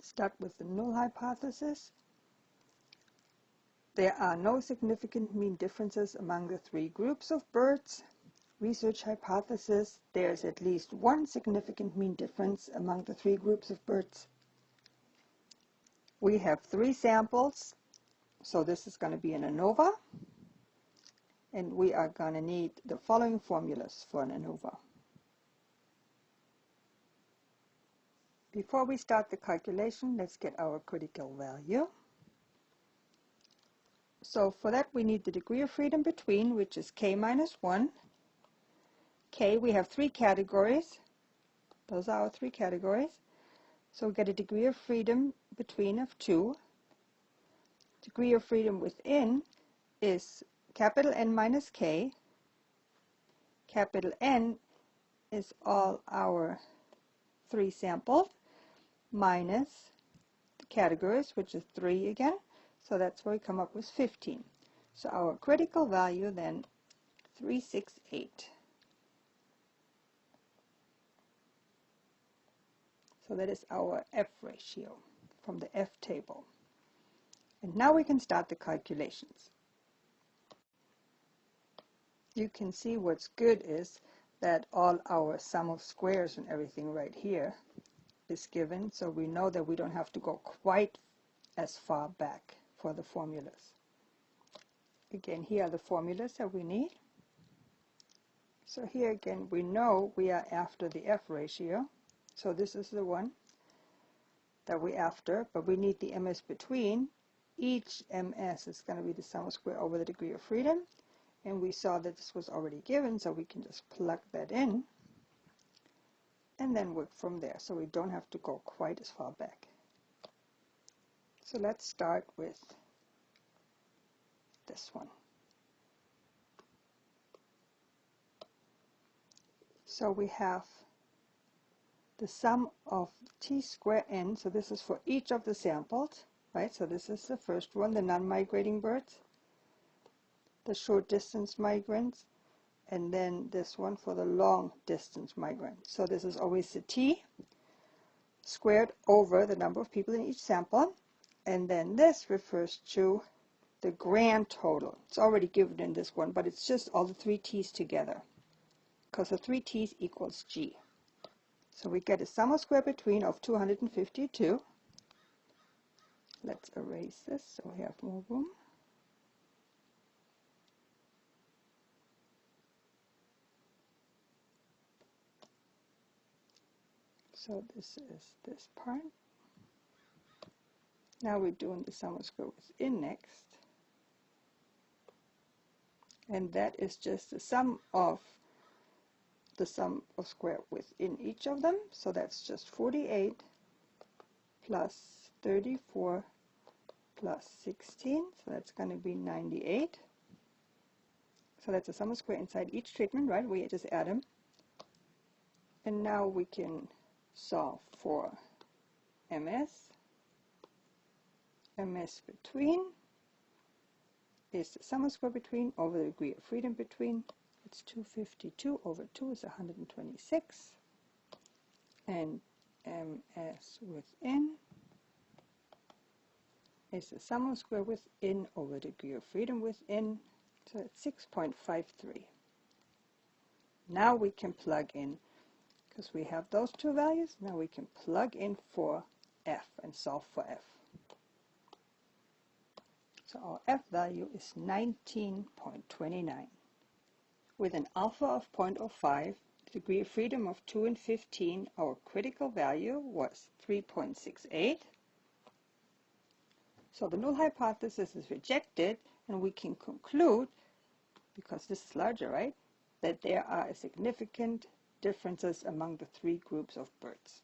Start with the null hypothesis. There are no significant mean differences among the three groups of birds. Research hypothesis, there is at least one significant mean difference among the three groups of birds. We have 3 samples, so this is going to be an ANOVA, and we are going to need the following formulas for an ANOVA. Before we start the calculation, let's get our critical value. So for that we need the degree of freedom between, which is k minus 1. K, we have 3 categories. Those are our 3 categories. So we get a degree of freedom between of 2. Degree of freedom within is capital N minus K. Capital N is all our 3 samples minus the categories, which is 3 again. So that's where we come up with 15. So our critical value then 368. So that is our F ratio from the F table. And now we can start the calculations. You can see what's good is that all our sum of squares and everything right here is given, so we know that we don't have to go quite as far back for the formulas. Again, here are the formulas that we need. So here again we know we are after the F ratio. So this is the one that we're after, but we need the MS between. Each MS is going to be the sum of square over the degree of freedom, and we saw that this was already given, so we can just plug that in and then work from there, so we don't have to go quite as far back. So let's start with this one. So we have the sum of t square n, so this is for each of the samples, right? So this is the first one, the non-migrating birds, the short distance migrants, and then this one for the long distance migrants. So this is always the t squared over the number of people in each sample, and then this refers to the grand total. It's already given in this one, but it's just all the 3 t's together, because the 3 t's equals g. So we get a sum of square between of 252. Let's erase this so we have more room. So this is this part. Now we're doing the sum of square within next. And that is just the sum of square within each of them. So that's just 48 plus 34 plus 16. So that's going to be 98. So that's a sum of square inside each treatment, right? We just add them. And now we can solve for MS. MS between is the sum of square between over the degree of freedom between. It's 252 over 2 is 126. And MS within is the sum of square within over the degree of freedom within. So it's 6.53. Now we can plug in, because we have those 2 values, now we can plug in for F and solve for F. So our F value is 19.29. With an alpha of 0.05, degree of freedom of 2 and 15, our critical value was 3.68. So the null hypothesis is rejected, and we can conclude, because this is larger, right, that there are significant differences among the 3 groups of birds.